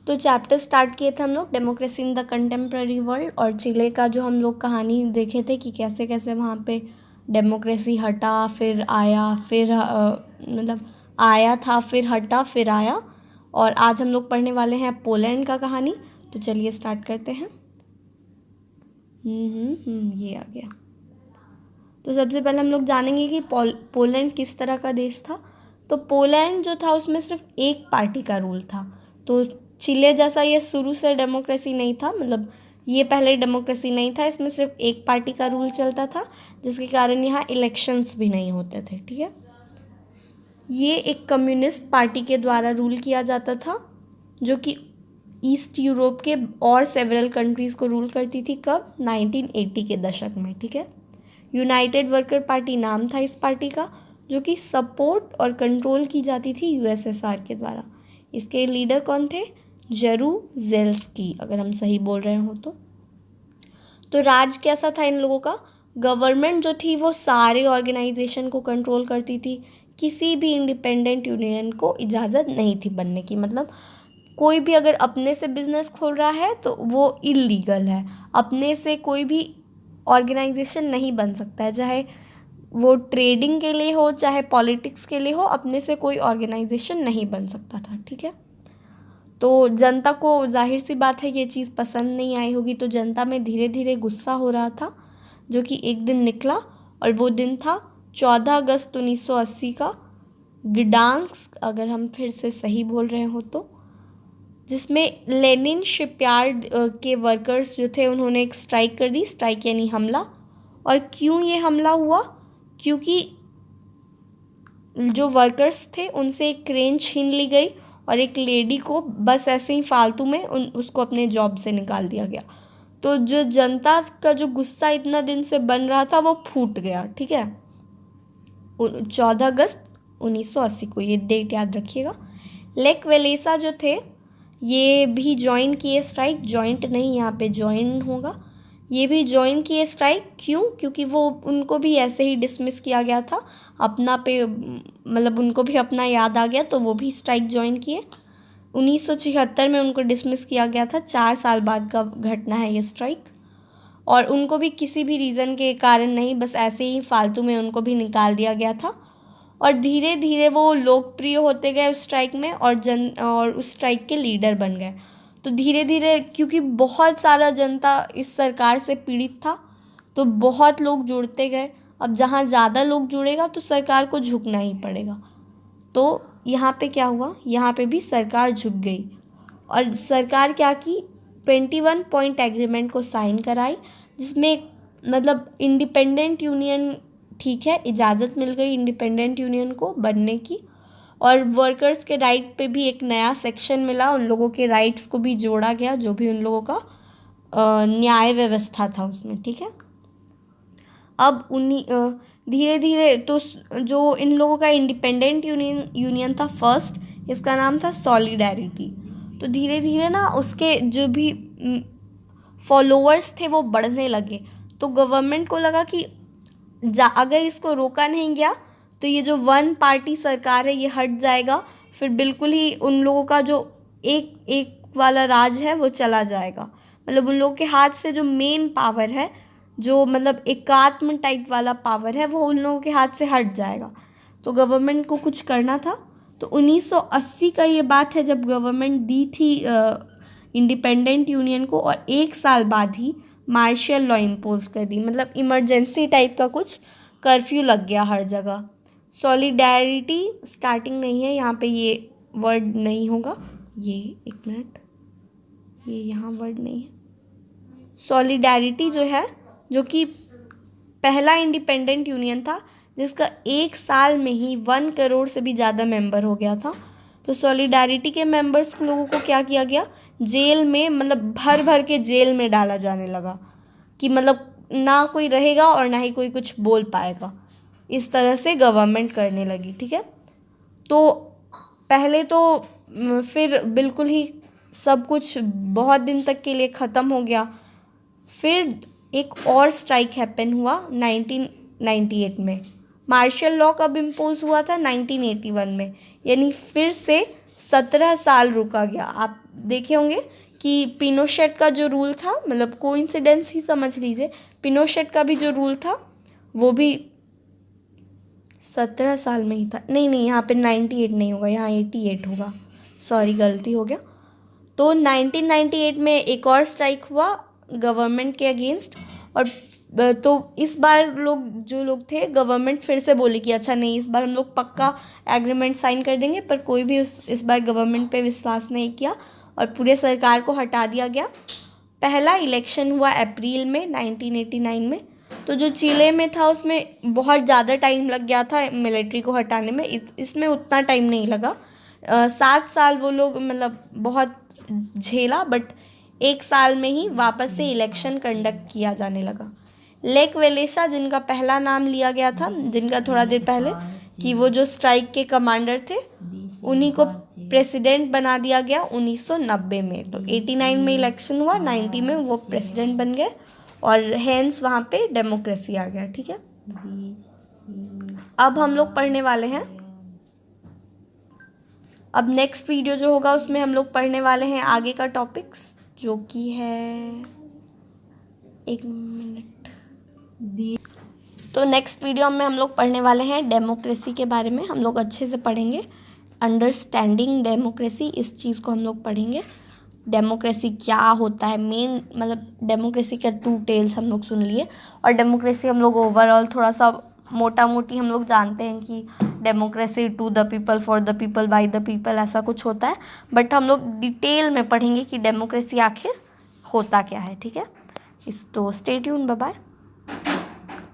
तो chapter start किए थे हम लोग democracy in the contemporary world, और चिले का जो हम लोग कहानी देखे थे कि कैसे कैसे वहाँ पे डेमोक्रेसी हटा फिर आया, फिर मतलब आया था फिर हटा फिर आया। और आज हम लोग पढ़ने वाले हैं पोलैंड का कहानी। तो चलिए स्टार्ट करते हैं। ये आ गया। तो सबसे पहले हम लोग जानेंगे कि पोलैंड किस तरह का देश था। तो पोलैंड जो था उसमें सिर्फ एक पार्टी का रूल था। तो चिले जैसा ये शुरू से डेमोक्रेसी नहीं था, मतलब ये पहले डेमोक्रेसी नहीं था, इसमें सिर्फ एक पार्टी का रूल चलता था, जिसके कारण यहाँ इलेक्शंस भी नहीं होते थे। ठीक है, ये एक कम्युनिस्ट पार्टी के द्वारा रूल किया जाता था, जो कि ईस्ट यूरोप के और सेवरल कंट्रीज़ को रूल करती थी। कब? 1980 के दशक में। ठीक है, यूनाइटेड वर्कर पार्टी नाम था इस पार्टी का, जो कि सपोर्ट और कंट्रोल की जाती थी यूएसएसआर के द्वारा। इसके लीडर कौन थे? जरूजेल्स्की, अगर हम सही बोल रहे हो तो राज कैसा था इन लोगों का? गवर्नमेंट जो थी वो सारे ऑर्गेनाइजेशन को कंट्रोल करती थी। किसी भी इंडिपेंडेंट यूनियन को इजाज़त नहीं थी बनने की, मतलब कोई भी अगर अपने से बिजनेस खोल रहा है तो वो इलीगल है। अपने से कोई भी ऑर्गेनाइजेशन नहीं बन सकता है, चाहे वो ट्रेडिंग के लिए हो चाहे पॉलिटिक्स के लिए हो, अपने से कोई ऑर्गेनाइजेशन नहीं बन सकता था। ठीक है, तो जनता को जाहिर सी बात है ये चीज़ पसंद नहीं आई होगी, तो जनता में धीरे धीरे गुस्सा हो रहा था, जो कि एक दिन निकला, और वो दिन था 14 अगस्त 1980 का ग्डांस्क, अगर हम फिर से सही बोल रहे हो तो, जिसमें लेनिन शिपयार्ड के वर्कर्स जो थे उन्होंने एक स्ट्राइक कर दी। स्ट्राइक यानी हमला। और क्यों ये हमला हुआ? क्योंकि जो वर्कर्स थे उनसे एक क्रेन छीन ली गई और एक लेडी को बस ऐसे ही फालतू में उसको अपने जॉब से निकाल दिया गया। तो जो जनता का जो गुस्सा इतना दिन से बन रहा था वो फूट गया। ठीक है, 14 अगस्त 1980 को, ये डेट याद रखिएगा। लेक वेलेसा जो थे ये भी ज्वाइन किए स्ट्राइक। जॉइंट नहीं, यहाँ पे ज्वाइन होगा। ये भी ज्वाइन किए स्ट्राइक। क्यों? क्योंकि वो उनको भी ऐसे ही डिसमिस किया गया था अपना पे, मतलब उनको भी अपना याद आ गया तो वो भी स्ट्राइक ज्वाइन किए। 1976 में उनको डिसमिस किया गया था, 4 साल बाद का घटना है ये स्ट्राइक। और उनको भी किसी भी रीज़न के कारण नहीं, बस ऐसे ही फालतू में उनको भी निकाल दिया गया था। और धीरे धीरे वो लोकप्रिय होते गए उस स्ट्राइक में, और उस स्ट्राइक के लीडर बन गए। तो धीरे धीरे, क्योंकि बहुत सारा जनता इस सरकार से पीड़ित था, तो बहुत लोग जुड़ते गए। अब जहाँ ज़्यादा लोग जुड़ेगा तो सरकार को झुकना ही पड़ेगा। तो यहाँ पे क्या हुआ? यहाँ पे भी सरकार झुक गई, और सरकार क्या की, 21 पॉइंट एग्रीमेंट को साइन कराई, जिसमें मतलब इंडिपेंडेंट यूनियन, ठीक है, इजाज़त मिल गई इंडिपेंडेंट यूनियन को बनने की। और वर्कर्स के राइट पे भी एक नया सेक्शन मिला, उन लोगों के राइट्स को भी जोड़ा गया, जो भी उन लोगों का न्याय व्यवस्था था उसमें। ठीक है, अब धीरे धीरे तो जो इन लोगों का इंडिपेंडेंट यूनियन था फर्स्ट, इसका नाम था सॉलिडेरिटी। तो धीरे धीरे ना उसके जो भी फॉलोअर्स थे वो बढ़ने लगे। तो गवर्नमेंट को लगा कि अगर इसको रोका नहीं गया तो ये जो वन पार्टी सरकार है ये हट जाएगा, फिर बिल्कुल ही उन लोगों का जो एक एक वाला राज है वो चला जाएगा। मतलब उन लोगों के हाथ से जो मेन पावर है, जो मतलब एकात्म टाइप वाला पावर है, वो उन लोगों के हाथ से हट जाएगा। तो गवर्नमेंट को कुछ करना था। तो 1980 का ये बात है जब गवर्नमेंट दी थी इंडिपेंडेंट यूनियन को, और 1 साल बाद ही मार्शल लॉ इम्पोज कर दी, मतलब इमरजेंसी टाइप का कुछ कर्फ्यू लग गया हर जगह। सॉलिडेरिटी स्टार्टिंग नहीं है यहाँ पे, ये वर्ड नहीं होगा, ये एक मिनट, ये यहाँ वर्ड नहीं है। सॉलिडेरिटी जो है, जो कि पहला इंडिपेंडेंट यूनियन था जिसका 1 साल में ही 1 करोड़ से भी ज़्यादा मेंबर हो गया था। तो सॉलिडेरिटी के मेंबर्स लोगों को क्या किया गया, जेल में, मतलब भर भर के जेल में डाला जाने लगा, कि मतलब ना कोई रहेगा और ना ही कोई कुछ बोल पाएगा। इस तरह से गवर्नमेंट करने लगी। ठीक है, तो पहले तो फिर बिल्कुल ही सब कुछ बहुत दिन तक के लिए ख़त्म हो गया। फिर एक और स्ट्राइक हैपन हुआ 1998 में। मार्शल लॉ कब इम्पोज हुआ था? 1981 में। यानी फिर से 17 साल रुका गया। आप देखे होंगे कि पिनोशेट का जो रूल था, मतलब कोइंसिडेंस ही समझ लीजिए, पिनोशेट का भी जो रूल था वो भी 17 साल में ही था। नहीं, यहाँ पे 98 नहीं होगा, यहाँ 88 होगा, सॉरी गलती हो गया। तो 1998 में एक और स्ट्राइक हुआ गवर्नमेंट के अगेंस्ट, और तो इस बार जो लोग थे गवर्नमेंट फिर से बोली कि अच्छा नहीं, इस बार हम लोग पक्का एग्रीमेंट साइन कर देंगे, पर कोई भी इस बार गवर्नमेंट पे विश्वास नहीं किया और पूरे सरकार को हटा दिया गया। पहला इलेक्शन हुआ अप्रैल में 1989 में। तो जो चिले में था उसमें बहुत ज़्यादा टाइम लग गया था मिलिट्री को हटाने में, इसमें उतना टाइम नहीं लगा। 7 साल वो लोग मतलब बहुत झेला, बट 1 साल में ही वापस से इलेक्शन कंडक्ट किया जाने लगा। लेक वेलेशा जिनका पहला नाम लिया गया था, जिनका थोड़ा देर पहले, कि वो जो स्ट्राइक के कमांडर थे, उन्हीं को प्रेसिडेंट बना दिया गया 1990 में। तो 89 में इलेक्शन हुआ, 90 में वो प्रेसिडेंट बन गए और हैंस वहाँ पे डेमोक्रेसी आ गया। ठीक है, अब हम लोग पढ़ने वाले हैं, अब नेक्स्ट वीडियो जो होगा उसमें हम लोग पढ़ने वाले हैं आगे का टॉपिक्स, जो कि है, एक मिनट, तो नेक्स्ट वीडियो में हम लोग पढ़ने वाले हैं डेमोक्रेसी के बारे में। हम लोग अच्छे से पढ़ेंगे, अंडरस्टैंडिंग डेमोक्रेसी, इस चीज़ को हम लोग पढ़ेंगे। डेमोक्रेसी क्या होता है, मेन मतलब डेमोक्रेसी के 2 टेल्स हम लोग सुन लिए, और डेमोक्रेसी हम लोग ओवरऑल थोड़ा सा मोटा मोटी हम लोग जानते हैं कि democracy to the people, for the people, by the people, ऐसा कुछ होता है। बट हम लोग डिटेल में पढ़ेंगे कि डेमोक्रेसी आखिर होता क्या है। ठीक है, तो स्टे ट्यून, बाय बाय।